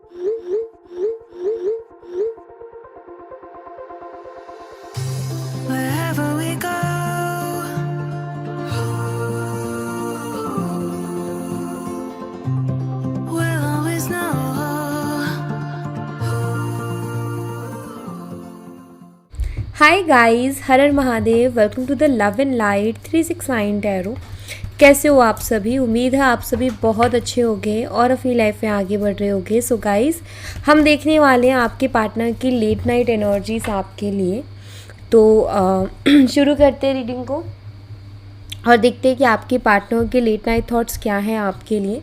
Wherever we go, we'll always know. Hi guys, हर हर Mahadev. Welcome to the love and light 369 tarot. कैसे हो आप सभी? उम्मीद है आप सभी बहुत अच्छे होंगे और अपनी लाइफ में आगे बढ़ रहे होंगे। सो गाइस, हम देखने वाले हैं आपके पार्टनर की लेट नाइट एनर्जीज आपके लिए। तो शुरू करते हैं रीडिंग को और देखते हैं कि आपके पार्टनर के लेट नाइट थॉट्स क्या हैं आपके लिए।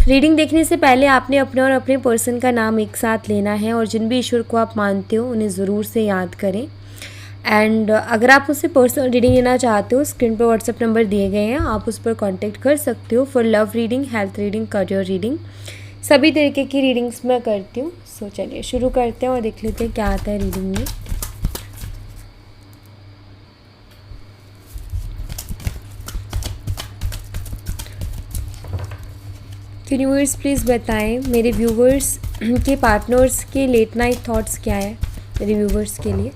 रीडिंग देखने से पहले आपने अपने और अपने पर्सन का नाम एक साथ लेना है और जिन भी ईश्वर को आप मानते हो उन्हें ज़रूर से याद करें। एंड अगर आप उससे पर्सनल रीडिंग लेना चाहते हो, स्क्रीन पर व्हाट्सएप नंबर दिए गए हैं, आप उस पर कांटेक्ट कर सकते हो for love reading, health reading, career reading, सभी तरीके की रीडिंग्स मैं करती हूँ। सो चलिए शुरू करते हैं और देख लेते हैं क्या आता है रीडिंग में। यूनिवर्स प्लीज़ बताएं मेरे व्यूवर्स के पार्टनर्स के लेट नाइट थॉट्स क्या है मेरे व्यूवर्स के लिए।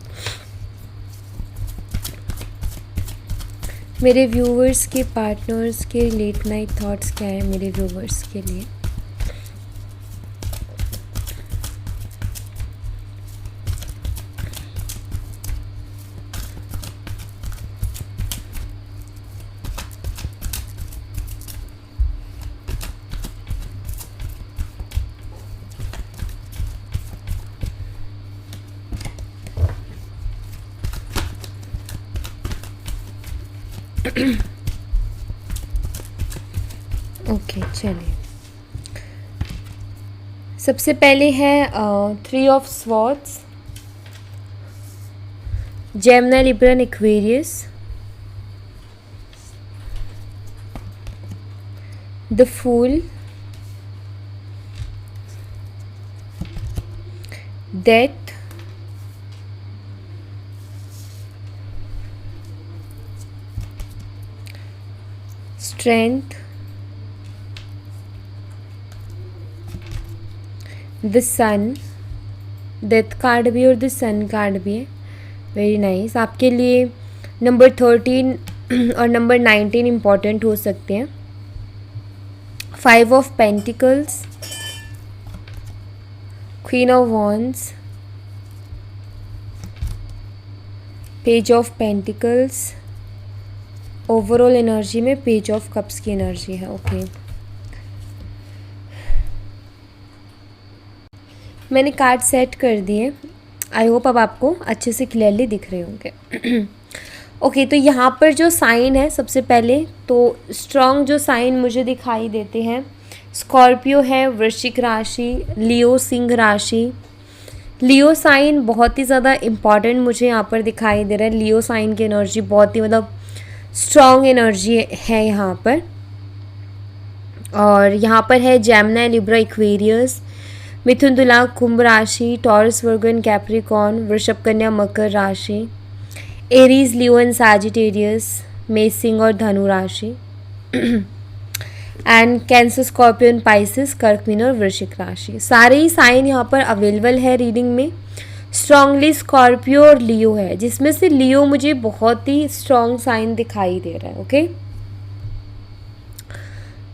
मेरे व्यूवर्स के पार्टनर्स के लेट नाइट थॉट्स क्या है मेरे व्यूवर्स के लिए। ओके चलिए, सबसे पहले है 3 of swords, Gemini, Libra, Aquarius, the fool, death, strength, the sun. Death card भी और द सन कार्ड भी है। Very nice. आपके लिए नंबर 13 और नंबर 19 इम्पॉर्टेंट हो सकते हैं। 5 of pentacles, queen of wands, page of pentacles. Overall energy में पेज ऑफ कप्स की एनर्जी है। ओके, मैंने कार्ड सेट कर दिए। आई होप अब आपको अच्छे से क्लियरली दिख रहे होंगे। ओके, तो यहाँ पर जो साइन है, सबसे पहले तो स्ट्रॉन्ग जो साइन मुझे दिखाई देते हैं, स्कॉर्पियो है, वृश्चिक राशि, लियो सिंह राशि। लियो साइन बहुत ही ज़्यादा इम्पॉर्टेंट मुझे यहाँ पर दिखाई दे रहा है। लियो साइन की एनर्जी बहुत ही मतलब स्ट्रॉन्ग एनर्जी है यहाँ पर। और यहाँ पर है जेमिनी, लिब्रा, एक्वेरियस, मिथुन, तुला, कुंभ राशि, टॉरस, वर्गन, कैप्रिकॉर्न, वृषभ, कन्या, मकर राशि, एरीज, लियो एंड सैजिटेरियस, मेष, सिंह और धनु राशि, एंड कैंसर, स्कॉर्पियन, पाइसिस, कर्क, मीन और वृश्चिक राशि। सारे ही साइन यहाँ पर अवेलेबल है रीडिंग में। स्ट्रांगली स्कॉर्पियो और लियो है, जिसमें से लियो मुझे बहुत ही स्ट्रॉन्ग साइन दिखाई दे रहा है। ओके,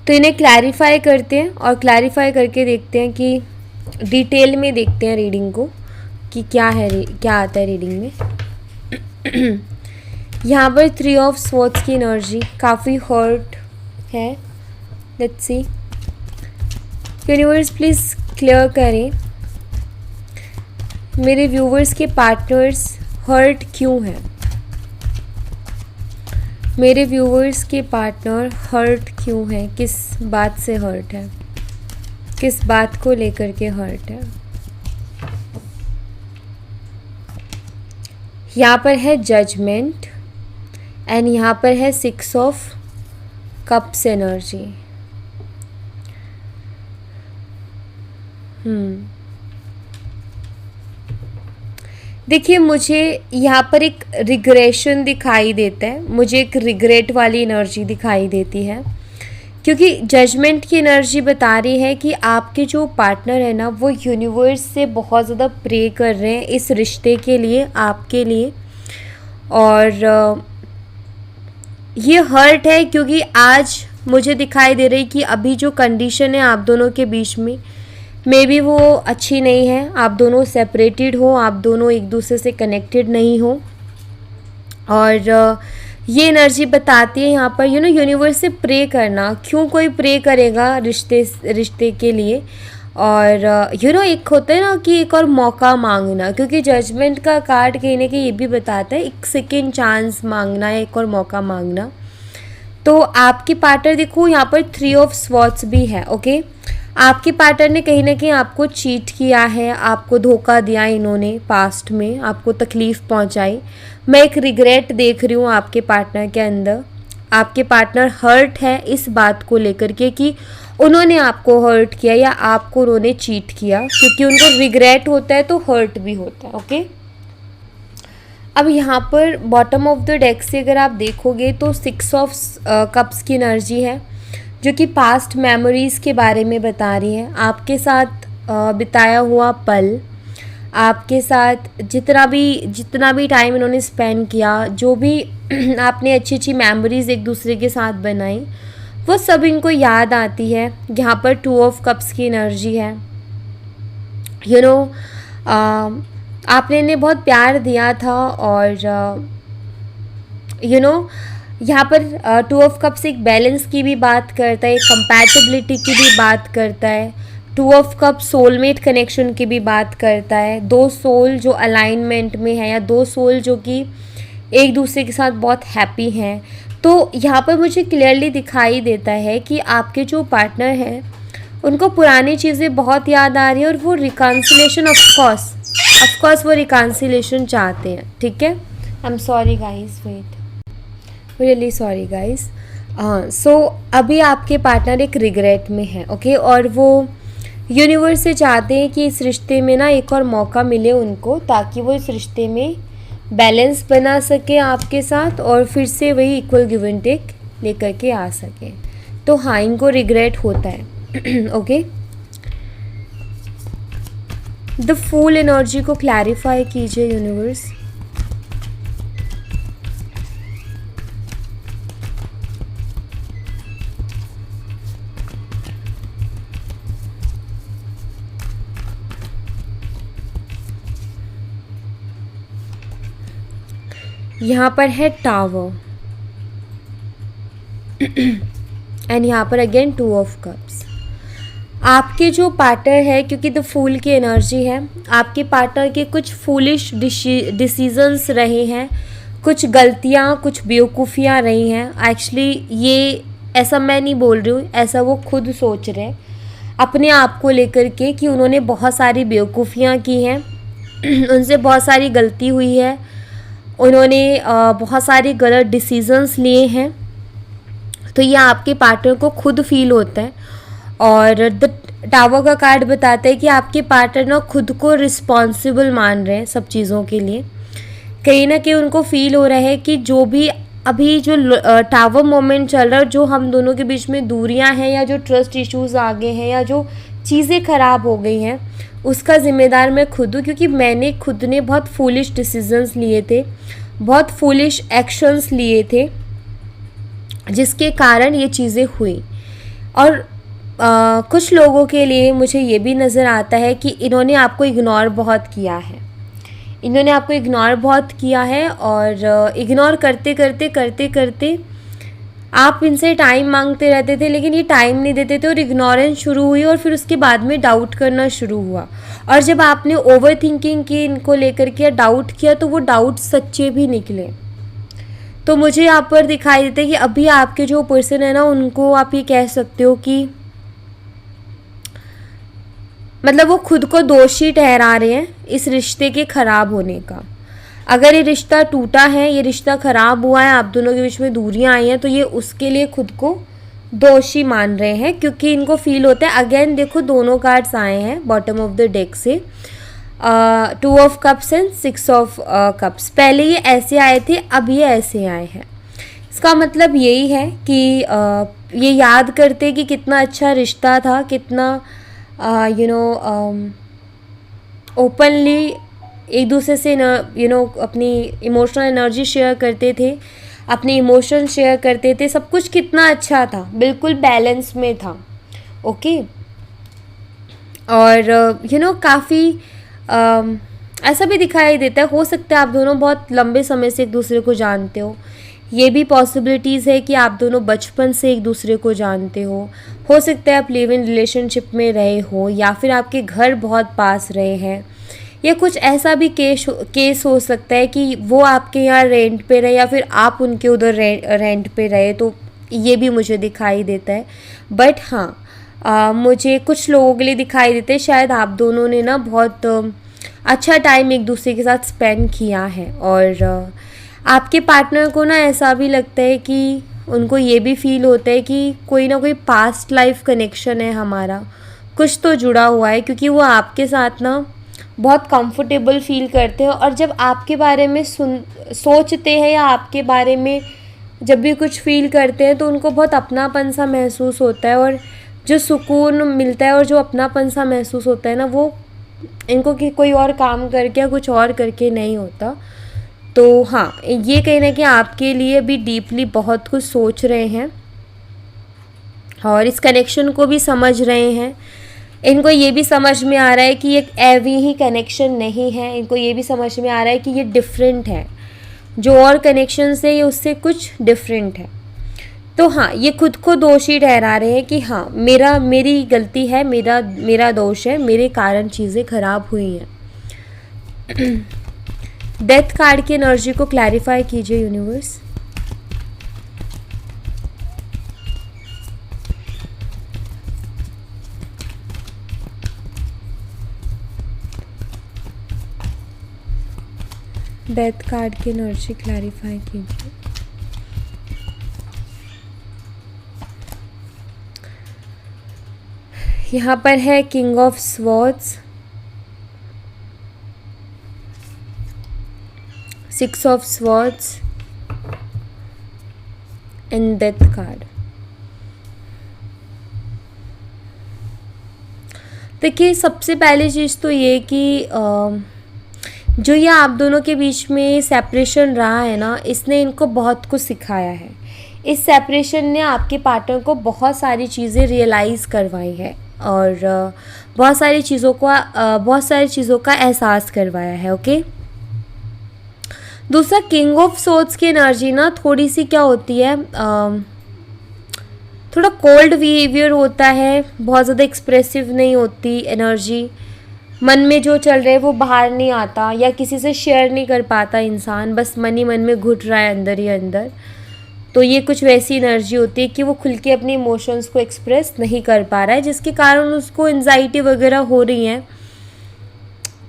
तो इन्हें क्लैरिफाई करते हैं और क्लैरिफाई करके देखते हैं कि डिटेल में देखते हैं रीडिंग को कि क्या है, क्या आता है रीडिंग में। यहाँ पर 3 ऑफ स्वॉर्ड्स की एनर्जी काफ़ी हर्ट है। Let's see, universe please clear करें मेरे व्यूवर्स के पार्टनर्स हर्ट क्यों हैं। मेरे व्यूवर्स के पार्टनर हर्ट क्यों हैं, किस बात से हर्ट है, किस बात को लेकर के हर्ट है। यहाँ पर है जजमेंट एंड यहाँ पर है 6 ऑफ कप्स एनर्जी। देखिए, मुझे यहाँ पर एक रिग्रेशन दिखाई देता है, मुझे एक रिग्रेट वाली एनर्जी दिखाई देती है क्योंकि जजमेंट की एनर्जी बता रही है कि आपके जो पार्टनर है ना वो यूनिवर्स से बहुत ज़्यादा प्रे कर रहे हैं इस रिश्ते के लिए, आपके लिए। और ये हर्ट है क्योंकि आज मुझे दिखाई दे रही कि अभी जो कंडीशन है आप दोनों के बीच में मे बी वो अच्छी नहीं है। आप दोनों सेपरेटेड हो, आप दोनों एक दूसरे से कनेक्टेड नहीं हो। और ये एनर्जी बताती है यहाँ पर यूनिवर्स से प्रे करना। क्यों कोई प्रे करेगा रिश्ते के लिए? और एक होता है ना कि एक और मौका मांगना, क्योंकि जजमेंट का कार्ड कहीं ना कहीं ये भी बताता है एक सेकेंड चांस मांगना, एक और मौका मांगना। तो आपके पार्टनर देखो यहाँ पर 3 ऑफ स्वॉर्ड्स भी है। ओके, आपके पार्टनर ने कहीं ना कहीं आपको चीट किया है, आपको धोखा दिया इन्होंने, पास्ट में आपको तकलीफ़ पहुंचाई। मैं एक रिग्रेट देख रही हूँ आपके पार्टनर के अंदर। आपके पार्टनर हर्ट है इस बात को लेकर के कि उन्होंने आपको हर्ट किया या आपको उन्होंने चीट किया, क्योंकि उनको रिग्रेट होता है तो हर्ट भी होता है। ओके, अब यहाँ पर बॉटम ऑफ द डेक से अगर आप देखोगे तो 6 ऑफ कप्स की एनर्जी है, जो कि पास्ट मेमोरीज़ के बारे में बता रही है। आपके साथ बिताया हुआ पल, आपके साथ जितना भी टाइम इन्होंने स्पेंड किया, जो भी आपने अच्छी अच्छी मेमोरीज़ एक दूसरे के साथ बनाई, वो सब इनको याद आती है। यहाँ पर 2 ऑफ कप्स की एनर्जी है। आपने इन्हें बहुत प्यार दिया था और यहाँ पर 2 ऑफ कप्स एक बैलेंस की भी बात करता है, कंपैटिबिलिटी की भी बात करता है। 2 ऑफ कप सोलमेट कनेक्शन की भी बात करता है। 2 सोल जो अलाइनमेंट में है या 2 सोल जो कि एक दूसरे के साथ बहुत हैप्पी हैं। तो यहाँ पर मुझे क्लियरली दिखाई देता है कि आपके जो पार्टनर हैं उनको पुरानी चीज़ें बहुत याद आ रही है और वो रिकन्सिलेशन ऑफकोर्स वो रिकन्सिलेशन चाहते हैं। ठीक है, I am sorry guys, really sorry guys. So अभी आपके पार्टनर एक रिग्रेट में है। ओके, और वो यूनिवर्स से चाहते हैं कि इस रिश्ते में ना एक और मौका मिले उनको, ताकि वो इस रिश्ते में बैलेंस बना सके आपके साथ और फिर से वही इक्वल गिव एंड टेक लेकर के आ सके। तो हाँ, इनको रिग्रेट होता है। ओके, द फूल एनर्जी को क्लैरिफाई कीजिए यूनिवर्स। यहाँ पर है टावर एंड यहाँ पर अगेन 2 ऑफ कप्स। आपके जो पार्टनर है, क्योंकि द फूल की एनर्जी है, आपके पार्टनर के कुछ फूलिश डिसीजंस रहे हैं, कुछ गलतियाँ, कुछ बेवकूफ़ियाँ रही हैं। एक्चुअली ये ऐसा मैं नहीं बोल रही हूँ, ऐसा वो खुद सोच रहे हैं अपने आप को लेकर के कि उन्होंने बहुत सारी बेवकूफ़ियाँ की हैं, उनसे बहुत सारी गलती हुई है, उन्होंने बहुत सारे गलत डिसीजंस लिए हैं। तो ये आपके पार्टनर को खुद फील होता है। और द टावर का कार्ड बताता है कि आपके पार्टनर ना खुद को रिस्पॉन्सिबल मान रहे हैं सब चीज़ों के लिए। कहीं ना कहीं उनको फील हो रहा है कि जो भी अभी जो टावर मोमेंट चल रहा है, जो हम दोनों के बीच में दूरियां हैं या जो ट्रस्ट इश्यूज़ आ गए हैं या जो चीज़ें ख़राब हो गई हैं, उसका ज़िम्मेदार मैं खुद हूँ, क्योंकि मैंने खुद ने बहुत फूलिश डिसीजंस लिए थे, बहुत फूलिश एक्शंस लिए थे, जिसके कारण ये चीज़ें हुई। और कुछ लोगों के लिए मुझे ये भी नज़र आता है कि इन्होंने आपको इग्नोर बहुत किया है, इन्होंने आपको इग्नोर बहुत किया है। और इग्नोर करते करते करते करते आप इनसे टाइम मांगते रहते थे, लेकिन ये टाइम नहीं देते थे और इग्नोरेंस शुरू हुई और फिर उसके बाद में डाउट करना शुरू हुआ। और जब आपने ओवर थिंकिंग की इनको लेकर के, डाउट किया, तो वो डाउट सच्चे भी निकले। तो मुझे यहाँ पर दिखाई देता है कि अभी आपके जो पर्सन है ना, उनको आप ये कह सकते हो कि मतलब वो खुद को दोषी ठहरा रहे हैं इस रिश्ते के ख़राब होने का। अगर ये रिश्ता टूटा है, ये रिश्ता ख़राब हुआ है, आप दोनों के बीच में दूरियां आई हैं, तो ये उसके लिए खुद को दोषी मान रहे हैं, क्योंकि इनको फील होता है। अगेन देखो, दोनों कार्ड्स आए हैं बॉटम ऑफ द डेक से, 2 of cups and 6 of cups. पहले ये ऐसे आए थे, अब ये ऐसे आए हैं। इसका मतलब यही है कि ये याद करते कि कितना अच्छा रिश्ता था, कितना ओपनली एक दूसरे से अपनी इमोशनल एनर्जी शेयर करते थे, अपने इमोशन शेयर करते थे, सब कुछ कितना अच्छा था, बिल्कुल बैलेंस में था। ओके। और काफ़ी ऐसा भी दिखाई देता है, हो सकता है आप दोनों बहुत लंबे समय से एक दूसरे को जानते हो, ये भी पॉसिबिलिटीज़ है कि आप दोनों बचपन से एक दूसरे को जानते हो सकता है आप लिव इन रिलेशनशिप में रहे हो, या फिर आपके घर बहुत पास रहे हैं, या कुछ ऐसा भी केस हो सकता है कि वो आपके यहाँ रेंट पे रहे या फिर आप उनके उधर रेंट पे रहे, तो ये भी मुझे दिखाई देता है। बट हाँ, मुझे कुछ लोगों के लिए दिखाई देते हैं शायद आप दोनों ने ना बहुत अच्छा टाइम एक दूसरे के साथ स्पेंड किया है, और आपके पार्टनर को ना ऐसा भी लगता है कि उनको ये भी फील होता है कि कोई ना कोई पास्ट लाइफ कनेक्शन है हमारा, कुछ तो जुड़ा हुआ है, क्योंकि वो आपके साथ ना बहुत कंफर्टेबल फील करते हैं। और जब आपके बारे में सोचते हैं या आपके बारे में जब भी कुछ फील करते हैं तो उनको बहुत अपनापन सा महसूस होता है, और जो सुकून मिलता है और जो अपनापन सा महसूस होता है ना, वो इनको कि कोई और काम करके या कुछ और करके नहीं होता। तो हाँ, ये कहीं ना कहीं आपके लिए भी डीपली बहुत कुछ सोच रहे हैं और इस कनेक्शन को भी समझ रहे हैं। इनको ये भी समझ में आ रहा है कि ये एवी ही कनेक्शन नहीं है, इनको ये भी समझ में आ रहा है कि ये डिफरेंट है, जो और कनेक्शन से ये उससे कुछ डिफरेंट है। तो हाँ, ये खुद को दोषी ठहरा रहे हैं कि हाँ मेरी गलती है, मेरा दोष है, मेरे कारण चीज़ें खराब हुई हैं। डेथ कार्ड की एनर्जी को क्लैरिफाई कीजिए यूनिवर्स। डेथ कार्ड की एनर्जी क्लैरिफाई कीजिए। यहाँ पर है king of swords, 6 of swords and death card. देखिए, सबसे पहली चीज़ तो ये कि जो ये आप दोनों के बीच में सेपरेशन रहा है ना, इसने इनको बहुत कुछ सिखाया है। इस सेपरेशन ने आपके पार्टनर को बहुत सारी चीज़ें रियलाइज़ करवाई है और बहुत सारी चीज़ों का एहसास करवाया है। ओके। दूसरा, किंग ऑफ सोर्ड्स की एनर्जी ना थोड़ी सी क्या होती है, थोड़ा कोल्ड बिहेवियर होता है, बहुत ज़्यादा एक्सप्रेसिव नहीं होती एनर्जी, मन में जो चल रहा है वो बाहर नहीं आता या किसी से शेयर नहीं कर पाता इंसान, बस मन ही मन में घुट रहा है अंदर ही अंदर। तो ये कुछ वैसी एनर्जी होती है कि वो खुल के अपने इमोशंस को एक्सप्रेस नहीं कर पा रहा है, जिसके कारण उसको एंजाइटी वगैरह हो रही है,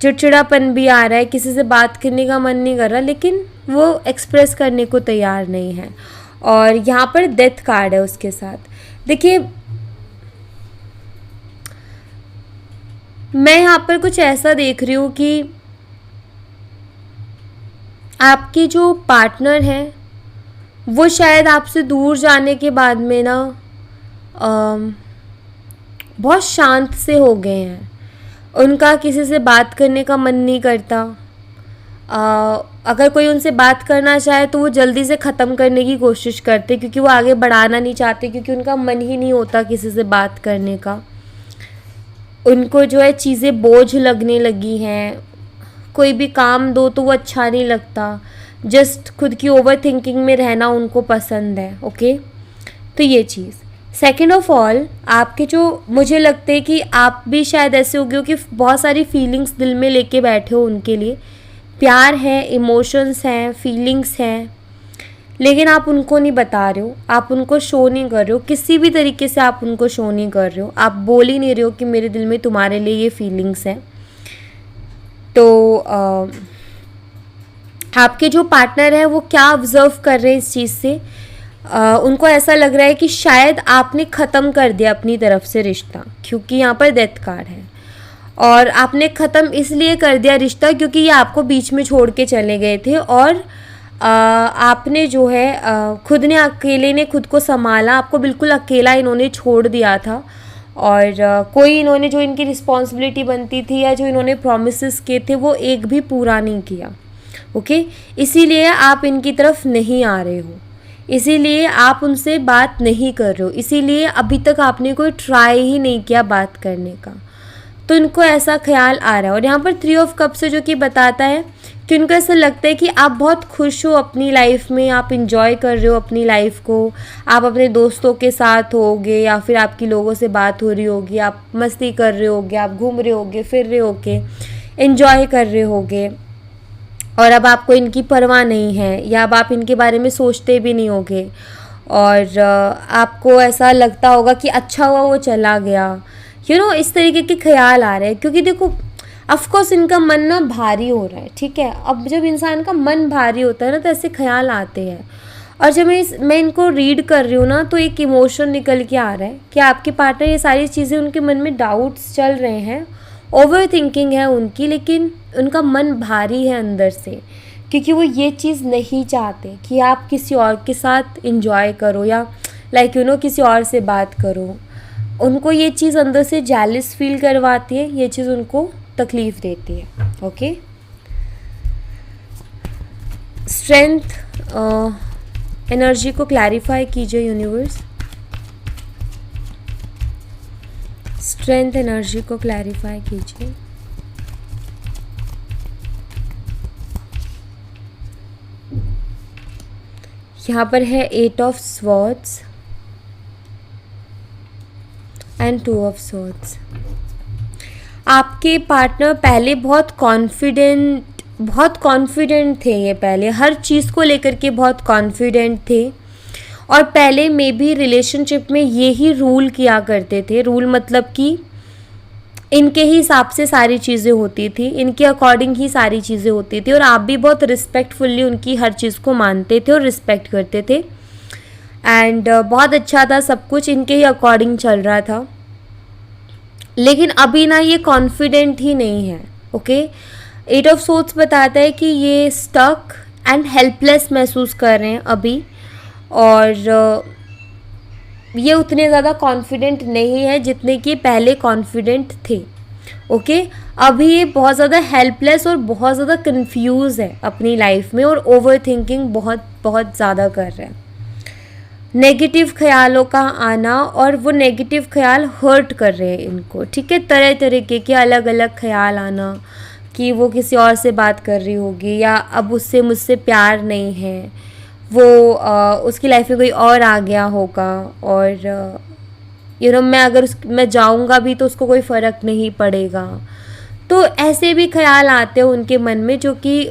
चिड़चिड़ापन भी आ रहा है, किसी से बात करने का मन नहीं कर रहा, लेकिन वो एक्सप्रेस करने को तैयार नहीं है। और यहाँ पर डेथ कार्ड है उसके साथ। देखिए, मैं यहाँ पर कुछ ऐसा देख रही हूँ कि आपकी जो पार्टनर है वो शायद आपसे दूर जाने के बाद में ना बहुत शांत से हो गए हैं, उनका किसी से बात करने का मन नहीं करता। अगर कोई उनसे बात करना चाहे तो वो जल्दी से ख़त्म करने की कोशिश करते, क्योंकि वो आगे बढ़ाना नहीं चाहते, क्योंकि उनका मन ही नहीं होता किसी से बात करने का। उनको जो है चीज़ें बोझ लगने लगी हैं, कोई भी काम दो तो वो अच्छा नहीं लगता, जस्ट खुद की ओवर थिंकिंग में रहना उनको पसंद है। ओके। तो ये चीज़। सेकेंड ऑफ ऑल, आपके जो मुझे लगते हैं कि आप भी शायद ऐसे हो गए हो कि बहुत सारी फीलिंग्स दिल में लेके बैठे हो उनके लिए, प्यार है, इमोशंस हैं, फीलिंग्स हैं, लेकिन आप उनको नहीं बता रहे हो, आप उनको शो नहीं कर रहे हो, किसी भी तरीके से आप उनको शो नहीं कर रहे हो, आप बोल ही नहीं रहे हो कि मेरे दिल में तुम्हारे लिए ये फीलिंग्स हैं। तो आपके जो पार्टनर है वो क्या ऑब्जर्व कर रहे हैं इस चीज़ से, उनको ऐसा लग रहा है कि शायद आपने ख़त्म कर दिया अपनी तरफ से रिश्ता, क्योंकि यहाँ पर डेथ कार्ड है, और आपने ख़त्म इसलिए कर दिया रिश्ता क्योंकि ये आपको बीच में छोड़ के चले गए थे, और आपने जो है खुद ने अकेले ने खुद को संभाला, आपको बिल्कुल अकेला इन्होंने छोड़ दिया था। और कोई इन्होंने जो इनकी रिस्पॉन्सिबिलिटी बनती थी या जो इन्होंने प्रॉमिसेस किए थे वो एक भी पूरा नहीं किया। ओके, इसीलिए आप इनकी तरफ नहीं आ रहे हो, इसीलिए आप उनसे बात नहीं कर रहे हो, इसीलिए अभी तक आपने कोई ट्राई ही नहीं किया बात करने का। तो इनको ऐसा ख्याल आ रहा है। और यहाँ पर 3 ऑफ कप से जो कि बताता है कि उनको ऐसा लगता है कि आप बहुत खुश हो अपनी लाइफ में, आप इंजॉय कर रहे हो अपनी लाइफ को, आप अपने दोस्तों के साथ होगे या फिर आपकी लोगों से बात हो रही होगी, आप मस्ती कर रहे होगे, आप घूम रहे होगे, फिर रहे होगे, इंजॉय कर रहे होगे, और अब आपको इनकी परवाह नहीं है या अब आप इनके बारे में सोचते भी नहीं होगे। और आपको ऐसा लगता होगा कि अच्छा हुआ वो चला गया, इस तरीके के ख्याल आ रहे हैं। क्योंकि देखो, ऑफकोर्स इनका मन ना भारी हो रहा है, ठीक है। अब जब इंसान का मन भारी होता है ना तो ऐसे ख्याल आते हैं। और जब मैं इनको रीड कर रही हूँ ना तो एक इमोशन निकल के आ रहा है कि आपके पार्टनर ये सारी चीज़ें, उनके मन में डाउट्स चल रहे हैं, ओवर थिंकिंग है उनकी, लेकिन उनका मन भारी है अंदर से, क्योंकि वो ये चीज़ नहीं चाहते कि आप किसी और के साथ इंजॉय करो या किसी और से बात करो। उनको ये चीज़ अंदर से जेलस फील करवाती है, ये चीज़ उनको तकलीफ़ देती है। ओके, स्ट्रेंथ एनर्जी को क्लैरिफाई कीजिए यूनिवर्स। स्ट्रेंथ एनर्जी को क्लैरिफाई कीजिए। यहाँ पर है 8 of swords and 2 of swords. आपके पार्टनर पहले बहुत कॉन्फिडेंट थे, ये पहले हर चीज़ को लेकर के बहुत कॉन्फिडेंट थे। और पहले मे बी रिलेशनशिप में ये ही रूल किया करते थे। रूल मतलब कि इनके ही हिसाब से सारी चीज़ें होती थी, इनके अकॉर्डिंग ही सारी चीज़ें होती थी, और आप भी बहुत रिस्पेक्टफुल्ली उनकी हर चीज़ को मानते थे और रिस्पेक्ट करते थे। एंड बहुत अच्छा था, सब कुछ इनके ही अकॉर्डिंग चल रहा था। लेकिन अभी ना ये कॉन्फिडेंट ही नहीं है। ओके, 8 ऑफ सोर्ड्स बताता है कि ये स्टक एंड हेल्पलेस महसूस कर रहे हैं अभी, और ये उतने ज़्यादा कॉन्फिडेंट नहीं है जितने कि पहले कॉन्फिडेंट थे। ओके, अभी ये बहुत ज़्यादा हेल्पलेस और बहुत ज़्यादा कंफ्यूज है अपनी लाइफ में, और ओवर थिंकिंग बहुत बहुत ज़्यादा कर रहे हैं। नेगेटिव ख्यालों का आना, और वो नेगेटिव ख्याल हर्ट कर रहे हैं इनको, ठीक है। तरह तरीके के अलग अलग ख्याल आना कि वो किसी और से बात कर रही होगी, या अब उससे मुझसे प्यार नहीं है, वो उसकी लाइफ में कोई और आ गया होगा, और मैं जाऊंगा भी तो उसको कोई फ़र्क नहीं पड़ेगा। तो ऐसे भी ख्याल आते हैं उनके मन में, जो कि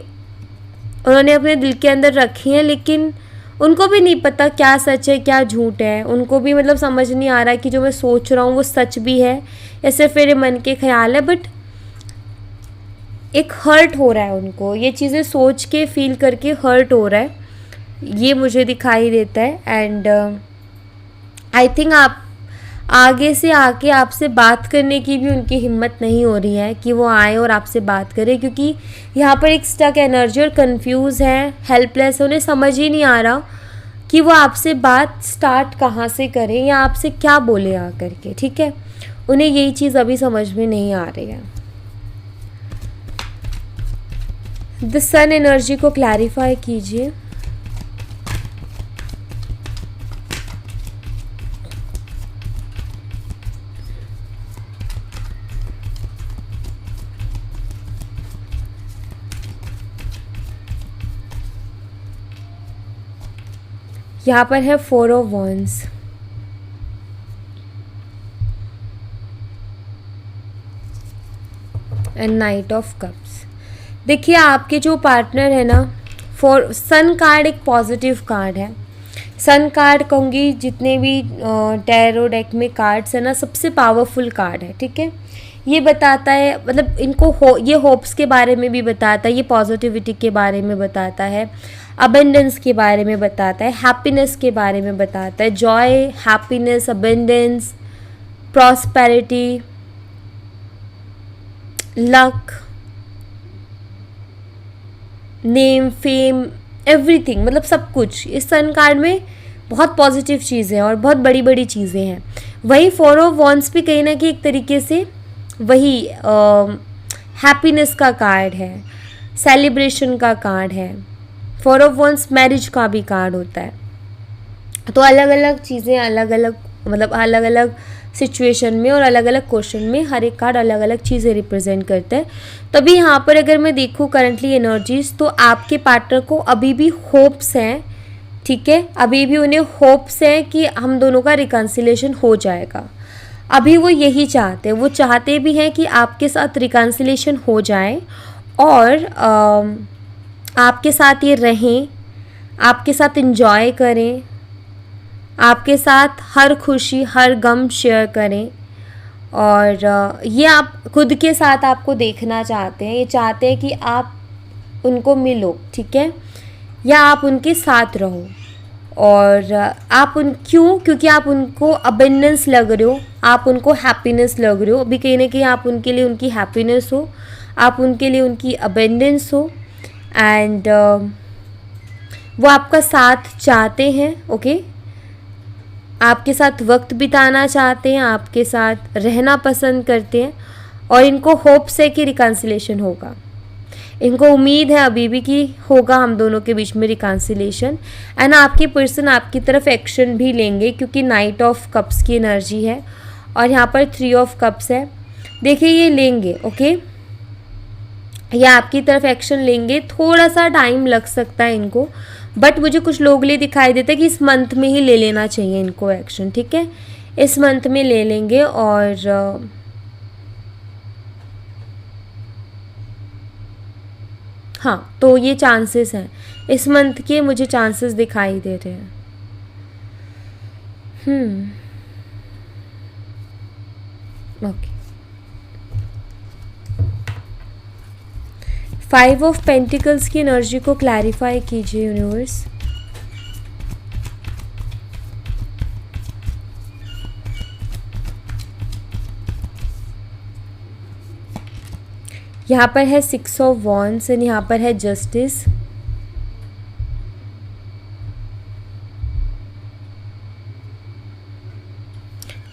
उन्होंने अपने दिल के अंदर रखी हैं, लेकिन उनको भी नहीं पता क्या सच है क्या झूठ है। उनको भी समझ नहीं आ रहा है कि जो मैं सोच रहा हूँ वो सच भी है या सिर्फ मेरे मन के ख्याल है। बट एक हर्ट हो रहा है उनको, ये चीज़ें सोच के फील करके हर्ट हो रहा है, ये मुझे दिखाई देता है। एंड आई थिंक आप आगे से आके आपसे बात करने की भी उनकी हिम्मत नहीं हो रही है कि वो आए और आपसे बात करें, क्योंकि यहाँ पर एक स्टक एनर्जी और कंफ्यूज है, हेल्पलेस है। उन्हें समझ ही नहीं आ रहा कि वो आपसे बात स्टार्ट कहाँ से करें या आपसे क्या बोले आ करके, ठीक है। उन्हें यही चीज़ अभी समझ में नहीं आ रही है। द सन एनर्जी को क्लैरिफाई कीजिए। यहाँ पर है 4 of wands and knight of cups. देखिए, आपके जो पार्टनर है ना, सन कार्ड एक पॉजिटिव कार्ड है। सन कार्ड कहूँगी जितने भी टैरो डेक में कार्ड्स है ना, सबसे पावरफुल कार्ड है, ठीक है। ये बताता है इनको ये होप्स के बारे में भी बताता है, ये पॉजिटिविटी के बारे में बताता है, अबेंडेंस के बारे में बताता है, हैप्पीनेस के बारे में बताता है। Joy, happiness, abundance, prosperity, luck, name, fame, everything, मतलब सब कुछ इस सन कार्ड में बहुत पॉजिटिव चीज़ें हैं और बहुत बड़ी बड़ी चीज़ें हैं। वही 4 ऑफ वॉन्ड्स भी कहीं ना कहीं एक तरीके से वही हैप्पीनेस का कार्ड है, सेलिब्रेशन का कार्ड है। 4 ऑफ वॉन्ड्स मैरिज का भी कार्ड होता है। तो अलग अलग चीज़ें, अलग अलग मतलब अलग अलग सिचुएशन में और अलग अलग क्वेश्चन में हर एक कार्ड अलग अलग चीज़ें रिप्रेजेंट करता है। तभी यहाँ पर अगर मैं देखूँ करंटली एनर्जीज, तो आपके पार्टनर को अभी भी होप्स हैं, ठीक है, अभी भी उन्हें होप्स हैं कि हम दोनों का रिकन्सिलेशन हो जाएगा। अभी वो यही चाहते हैं, वो चाहते भी हैं कि आपके साथ रिकन्सिलेशन हो जाए और आपके साथ ये रहें, आपके साथ इंजॉय करें, आपके साथ हर खुशी हर गम शेयर करें। और ये आप खुद के साथ आपको देखना चाहते हैं, ये चाहते हैं कि आप उनको मिलो, ठीक है, या आप उनके साथ रहो। और आप क्योंकि आप उनको अबेंडेंस लग रहे हो, आप उनको हैप्पीनेस लग रहे हो। अभी कहीं ना कहीं आप उनके लिए उनकी हैप्पीनेस हो, आप उनके लिए उनकी अबेंडेंस हो। एंड वो आपका साथ चाहते हैं, ओके, आपके साथ वक्त बिताना चाहते हैं, आपके साथ रहना पसंद करते हैं। और इनको होप्स है कि रिकन्सिलेशन होगा, इनको उम्मीद है अभी भी कि होगा हम दोनों के बीच में रिकन्सिलेशन। एंड आपके पर्सन आपकी तरफ एक्शन भी लेंगे, क्योंकि नाइट ऑफ कप्स की एनर्जी है और यहाँ पर 3 ऑफ कप्स है। देखिए ये लेंगे, ओके, ये आपकी तरफ एक्शन लेंगे। थोड़ा सा टाइम लग सकता है इनको, बट मुझे कुछ लोग लिए दिखाई देता है कि इस मंथ में ही ले लेना चाहिए इनको एक्शन, ठीक है, इस मंथ में ले लेंगे। और हाँ, तो ये चांसेस हैं, इस मंथ के मुझे चांसेस दिखाई दे रहे हैं। ओके, 5 ऑफ पेंटिकल्स की एनर्जी को क्लैरिफाई कीजिए यूनिवर्स। यहाँ पर है 6 ऑफ वॉन्ड्स एंड यहाँ पर है जस्टिस।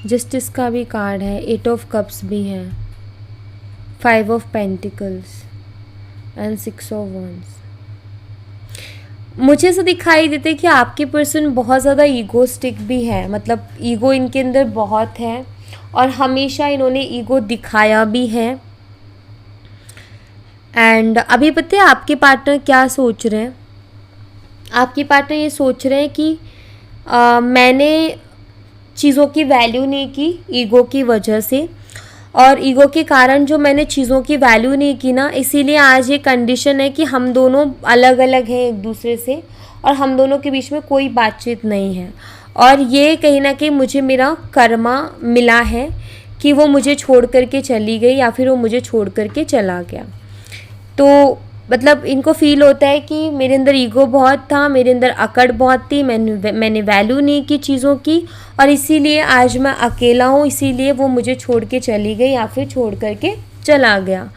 जस्टिस का भी कार्ड है, 8 ऑफ कप्स भी है, 5 of pentacles and 6 of wands. मुझे ऐसा दिखाई देता है कि आपके पर्सन बहुत ज़्यादा ईगोस्टिक भी है, मतलब ईगो इनके अंदर बहुत है और हमेशा इन्होंने ईगो दिखाया भी है। एंड अभी पता है आपके पार्टनर क्या सोच रहे हैं, आपके पार्टनर ये सोच रहे हैं कि मैंने चीज़ों की वैल्यू नहीं की ईगो की वजह से, और ईगो के कारण जो मैंने चीज़ों की वैल्यू नहीं की ना, इसीलिए आज ये कंडीशन है कि हम दोनों अलग अलग हैं एक दूसरे से और हम दोनों के बीच में कोई बातचीत नहीं है। और ये कहीं ना कहीं मुझे मेरा कर्मा मिला है कि वो मुझे छोड़ करके चली गई या फिर वो मुझे छोड़ करके चला गया। तो मतलब इनको फील होता है कि मेरे अंदर ईगो बहुत था, मेरे अंदर अकड़ बहुत थी, मैंने वैल्यू नहीं की चीज़ों की, और इसीलिए आज मैं अकेला हूँ, इसीलिए वो मुझे छोड़ के चली गई या फिर छोड़ करके चला गया।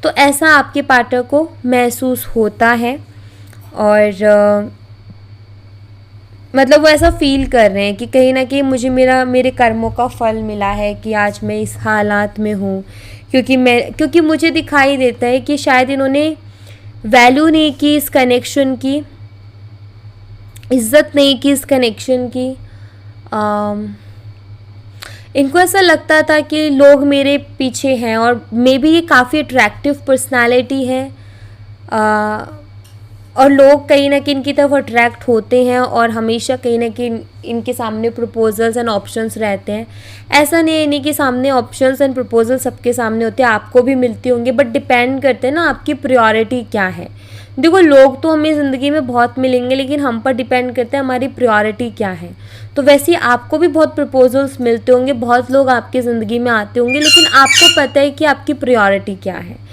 तो ऐसा आपके पार्टनर को महसूस होता है और मतलब वो ऐसा फील कर रहे हैं कि कहीं ना कहीं मुझे मेरे कर्मों का फल मिला है कि आज मैं इस हालात में हूँ, क्योंकि मुझे दिखाई देता है कि शायद इन्होंने वैल्यू नहीं की इस कनेक्शन की, इज्जत नहीं की इस कनेक्शन की। इनको ऐसा लगता था कि लोग मेरे पीछे हैं, और मे बी ये काफ़ी अट्रैक्टिव पर्सनालिटी है और लोग कहीं ना कहीं इनकी तरफ अट्रैक्ट होते हैं और हमेशा कहीं ना कहीं इनके सामने प्रपोजल्स एंड ऑप्शंस रहते हैं। ऐसा नहीं है इन्हीं के सामने ऑप्शंस एंड प्रपोजल सबके सामने होते हैं, आपको भी मिलते होंगे, बट डिपेंड करते हैं ना आपकी प्रायोरिटी क्या है। देखो लोग तो हमें ज़िंदगी में बहुत मिलेंगे, लेकिन हम पर डिपेंड करते हैं हमारी प्रायोरिटी क्या है। तो वैसे ही आपको भी बहुत प्रपोजल्स मिलते होंगे, बहुत लोग आपकी ज़िंदगी में आते होंगे, लेकिन आपको पता है कि आपकी प्रायोरिटी क्या है।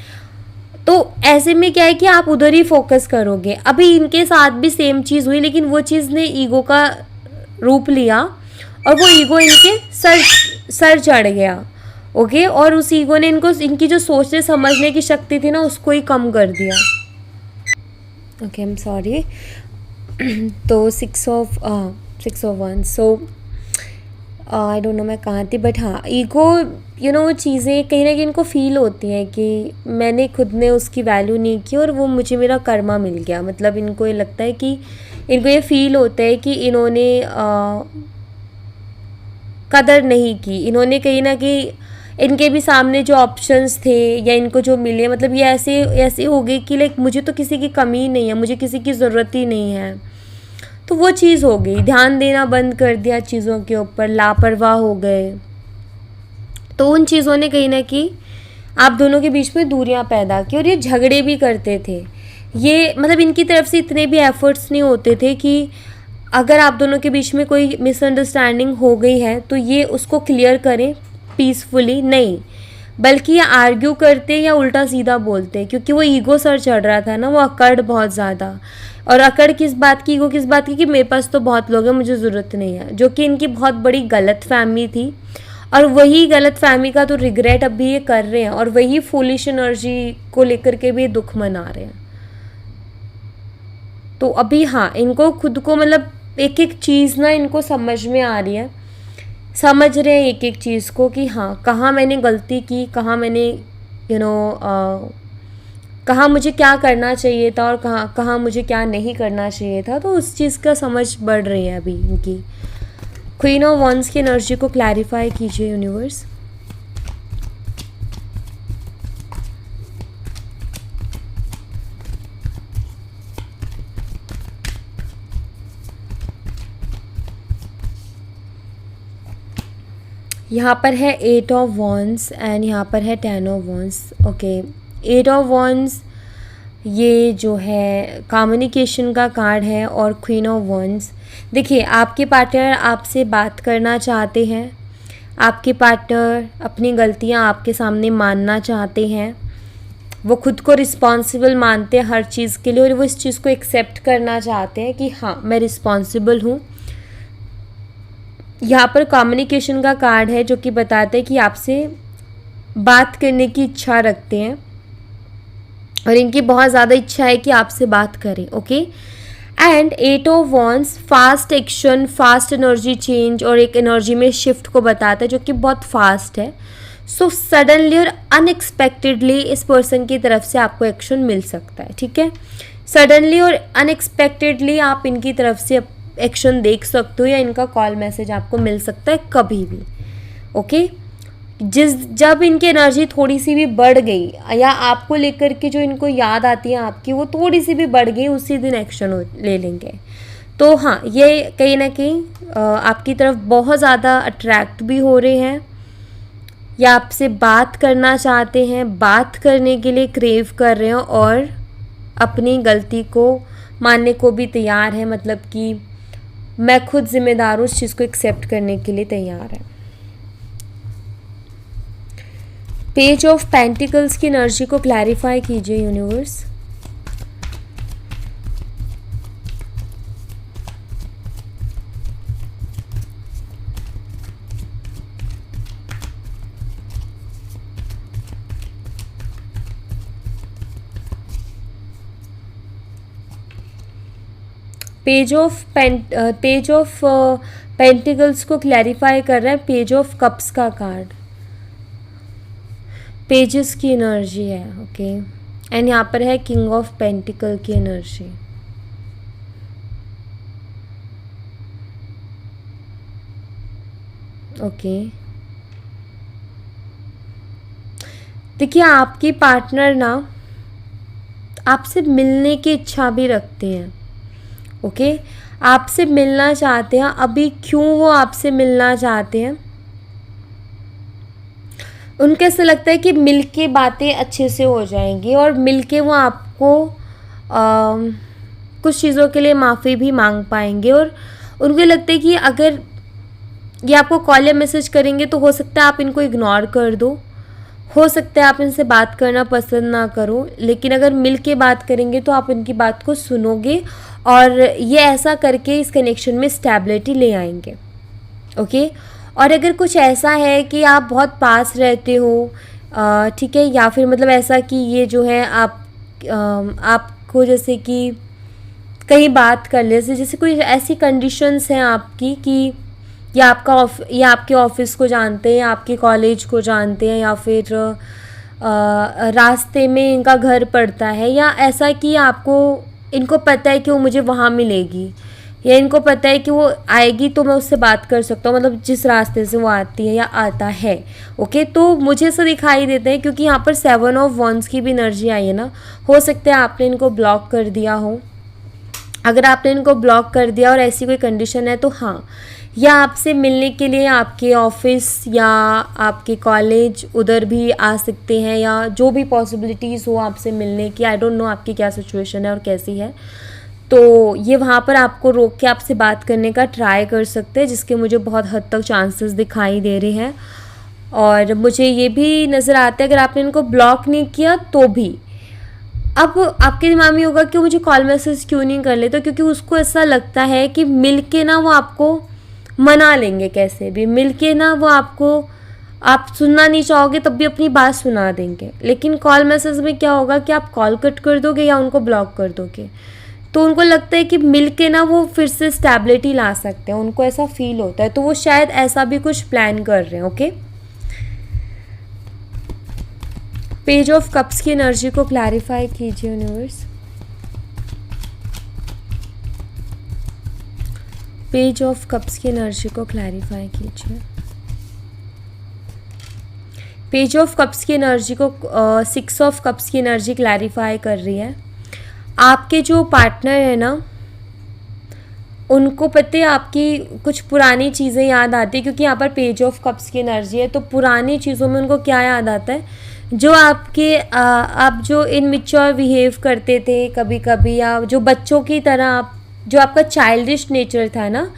तो ऐसे में क्या है कि आप उधर ही फोकस करोगे। अभी इनके साथ भी सेम चीज़ हुई, लेकिन वो चीज़ ने ईगो का रूप लिया और वो ईगो इनके सर चढ़ गया, ओके, और उस ईगो ने इनकी जो सोचने समझने की शक्ति थी ना, उसको ही कम कर दिया। Okay, I am sorry. तो 6 of 1, so I don't know मैं कहाँ थी, बट हाँ, ईगो वो चीज़ें कहीं ना कहीं इनको फील होती हैं कि मैंने खुद ने उसकी वैल्यू नहीं की और वो मुझे मेरा कर्मा मिल गया। मतलब इनको ये लगता है कि इनको ये फील होता है कि इन्होंने कदर नहीं की, इन्होंने कहीं ना कहीं इनके भी सामने जो ऑप्शंस थे या इनको जो मिले, मतलब ये ऐसे ऐसे हो गई कि लाइक मुझे तो किसी की कमी नहीं है, मुझे किसी की ज़रूरत ही नहीं है। तो वो चीज़ हो गई, ध्यान देना बंद कर दिया चीज़ों के ऊपर, लापरवाह हो गए। तो उन चीज़ों ने कहीं ना कहीं आप दोनों के बीच में दूरियां पैदा की और ये झगड़े भी करते थे। ये मतलब इनकी तरफ से इतने भी एफर्ट्स नहीं होते थे कि अगर आप दोनों के बीच में कोई मिसअंडरस्टैंडिंग हो गई है तो ये उसको क्लियर करें पीसफुली, नहीं, बल्कि ये आर्ग्यू करते या उल्टा सीधा बोलते, क्योंकि वो ईगो सर चढ़ रहा था ना, वो अकड़ बहुत ज़्यादा। और अकड़ किस बात की, ईगो किस बात की कि मेरे पास तो बहुत लोग हैं, मुझे ज़रूरत नहीं है, जो कि इनकी बहुत बड़ी गलत फहमी थी। और वही गलत फहमी का तो रिग्रेट अभी ये कर रहे हैं और वही फूलिश एनर्जी को लेकर के भी दुख मना रहे हैं। तो अभी हाँ, इनको खुद को मतलब एक एक चीज़ ना इनको समझ में आ रही है, समझ रहे हैं एक एक चीज़ को कि हाँ, कहाँ मैंने गलती की, कहाँ मैंने कहाँ मुझे क्या करना चाहिए था और कहाँ कहाँ मुझे क्या नहीं करना चाहिए था। तो उस चीज़ का समझ बढ़ रही है अभी इनकी। क्वीन ऑफ वंस की एनर्जी को क्लैरिफाई कीजिए यूनिवर्स। यहाँ पर है 8 ऑफ वॉन्स एंड यहाँ पर है 10 of wands. Okay, 8 of wands ये जो है कम्युनिकेशन का कार्ड है और क्वीन ऑफ वॉन्स, देखिए आपके पार्टनर आपसे बात करना चाहते हैं, आपके पार्टनर अपनी गलतियाँ आपके सामने मानना चाहते हैं, वो खुद को रिस्पॉन्सिबल मानते हैं हर चीज़ के लिए और वो इस चीज़ को एक्सेप्ट करना चाहते हैं कि हाँ, मैं रिस्पॉन्सिबल हूँ। यहाँ पर कम्युनिकेशन का कार्ड है जो कि बताते हैं कि आपसे बात करने की इच्छा रखते हैं और इनकी बहुत ज़्यादा इच्छा है कि आपसे बात करें। Okay, and 8 of wands fast action, fast energy change और एक एनर्जी में शिफ्ट को बताता है जो कि बहुत फास्ट है। सो सडनली और अनएक्सपेक्टेडली इस पर्सन की तरफ से आपको एक्शन मिल सकता है। ठीक है, सडनली और अनएक्सपेक्टेडली आप इनकी तरफ से एक्शन देख सकते हो या इनका कॉल मैसेज आपको मिल सकता है कभी भी। ओके, जब इनकी एनर्जी थोड़ी सी भी बढ़ गई या आपको लेकर के जो इनको याद आती है आपकी वो थोड़ी सी भी बढ़ गई, उसी दिन एक्शन ले लेंगे। तो हाँ, ये कहीं ना कहीं आपकी तरफ बहुत ज़्यादा अट्रैक्ट भी हो रहे हैं या आपसे बात करना चाहते हैं, बात करने के लिए क्रेव कर रहे हैं और अपनी गलती को मानने को भी तैयार है। मतलब कि मैं खुद जिम्मेदार हूँ, उस चीज़ को एक्सेप्ट करने के लिए तैयार है। पेज ऑफ पेंटिकल्स की एनर्जी को क्लैरिफाई कीजिए यूनिवर्स। पेज ऑफ पेंटिकल्स को क्लैरिफाई कर रहा है पेज ऑफ कप्स का कार्ड, पेजेस की एनर्जी है। ओके, एंड यहाँ पर है किंग ऑफ पेंटिकल की एनर्जी। ओके, देखिए आपके पार्टनर ना आपसे मिलने की इच्छा भी रखते हैं। ओके, आपसे मिलना चाहते हैं। अभी क्यों वो आपसे मिलना चाहते हैं, उनको ऐसा लगता है कि मिल के बातें अच्छे से हो जाएंगी और मिल के वो आपको कुछ चीज़ों के लिए माफ़ी भी मांग पाएंगे। और उनको लगता है कि अगर ये आपको कॉल या मैसेज करेंगे तो हो सकता है आप इनको इग्नोर कर दो, हो सकता है आप इनसे बात करना पसंद ना करो, लेकिन अगर मिल के बात करेंगे तो आप इनकी बात को सुनोगे और ये ऐसा करके इस कनेक्शन में स्टेबिलिटी ले आएंगे। ओके, और अगर कुछ ऐसा है कि आप बहुत पास रहते हो, ठीक है, या फिर मतलब ऐसा कि ये जो है आपको जैसे कि कहीं बात कर ले, जैसे कोई ऐसी कंडीशंस हैं आपकी कि या आपके ऑफिस को जानते हैं, या आपके कॉलेज को जानते हैं, या फिर रास्ते में इनका घर पड़ता है, या ऐसा कि आपको इनको पता है कि वो मुझे वहाँ मिलेगी, या इनको पता है कि वो आएगी तो मैं उससे बात कर सकता हूँ, मतलब जिस रास्ते से वो आती है या आता है। ओके, तो मुझे ऐसा दिखाई देता है क्योंकि यहाँ पर 7 ऑफ वंस की भी एनर्जी आई है ना। हो सकता है आपने इनको ब्लॉक कर दिया हो। अगर आपने इनको ब्लॉक कर दिया और ऐसी कोई कंडीशन है तो हाँ, या आपसे मिलने के लिए आपके ऑफिस या आपके कॉलेज उधर भी आ सकते हैं, या जो भी पॉसिबिलिटीज़ हो आपसे मिलने की। आई डोंट नो आपकी क्या सिचुएशन है और कैसी है, तो ये वहाँ पर आपको रोक के आपसे बात करने का ट्राई कर सकते हैं, जिसके मुझे बहुत हद तक चांसेस दिखाई दे रहे हैं। और मुझे ये भी नज़र आता है अगर आपने इनको ब्लॉक नहीं किया तो भी, अब आपके दिमाग में होगा कि मुझे कॉल मैसेज क्यों नहीं कर लेते, क्योंकि उसको ऐसा लगता है कि मिल के ना वो आपको मना लेंगे, कैसे भी मिल के ना वो आपको, आप सुनना नहीं चाहोगे तब भी अपनी बात सुना देंगे। लेकिन कॉल मैसेज में क्या होगा कि आप कॉल कट कर दोगे या उनको ब्लॉक कर दोगे, तो उनको लगता है कि मिल के ना वो फिर से स्टेबिलिटी ला सकते हैं, उनको ऐसा फील होता है, तो वो शायद ऐसा भी कुछ प्लान कर रहे हैं। ओके, पेज ऑफ कप्स की एनर्जी को क्लैरिफाई कीजिए यूनिवर्स। पेज ऑफ कप्स की एनर्जी को क्लैरिफाई कीजिए। पेज ऑफ कप्स की एनर्जी को 6 ऑफ कप्स की एनर्जी क्लैरिफाई कर रही है। आपके जो पार्टनर है ना, उनको पता है आपकी कुछ पुरानी चीज़ें याद आती है, क्योंकि यहाँ पर पेज ऑफ कप्स की एनर्जी है, तो पुरानी चीज़ों में उनको क्या याद आता है, जो आपके आप जो इनमेच्योर बिहेव करते थे कभी कभी, या जो बच्चों की तरह आप, जो आपका चाइल्डिश नेचर था ना,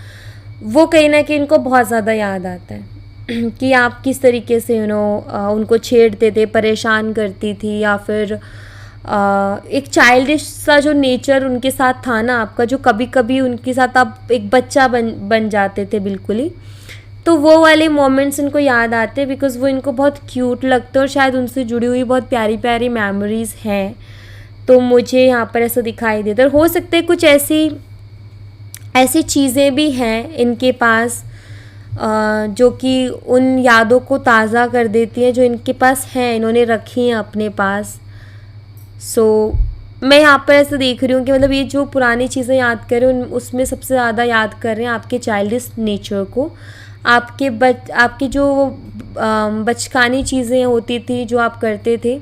वो कहीं ना कहीं इनको बहुत ज़्यादा याद आता है कि आप किस तरीके से उनको छेड़ते थे, परेशान करती थी, या फिर एक चाइल्डिश सा जो नेचर उनके साथ था ना आपका, जो कभी कभी उनके साथ आप एक बच्चा बन जाते थे बिल्कुल ही, तो वो वाले मोमेंट्स इनको याद आते हैं, बिकॉज़ वो इनको बहुत क्यूट लगते हैं और शायद उनसे जुड़ी हुई बहुत प्यारी प्यारी मेमोरीज़ हैं। तो मुझे यहाँ पर ऐसा दिखाई देता है। हो सकता है कुछ ऐसी चीज़ें भी हैं इनके पास जो कि उन यादों को ताज़ा कर देती हैं जो इनके पास हैं, इन्होंने रखी हैं अपने पास। मैं यहाँ पर ऐसा देख रही हूँ कि मतलब ये जो पुरानी चीज़ें याद कर रहे हैं उसमें सबसे ज़्यादा याद कर रहे हैं आपके चाइल्डिश नेचर को, आपकी जो बचकानी चीज़ें होती थी जो आप करते थे,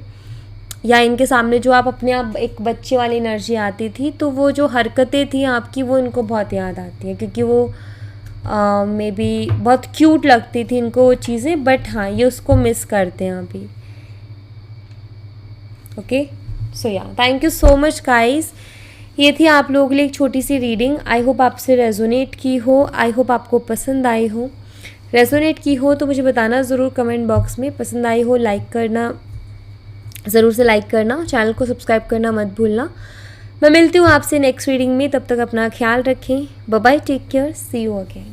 या इनके सामने जो आप अपने आप एक बच्चे वाली एनर्जी आती थी, तो वो जो हरकतें थी आपकी वो इनको बहुत याद आती हैं, क्योंकि वो मे बी बहुत क्यूट लगती थी इनको वो चीज़ें, बट हाँ ये उसको मिस करते हैं अभी। ओके, सो या thank you so much guys. ये थी आप लोगों के लिए एक छोटी सी रीडिंग। आई होप आपसे रेजोनेट की हो, आई होप आपको पसंद आई हो। रेजोनेट की हो तो मुझे बताना ज़रूर कमेंट बॉक्स में। पसंद आई हो लाइक करना, ज़रूर से लाइक करना, चैनल को सब्सक्राइब करना मत भूलना। मैं मिलती हूँ आपसे नेक्स्ट रीडिंग में, तब तक अपना ख्याल रखें। Bye bye, take care, see you again.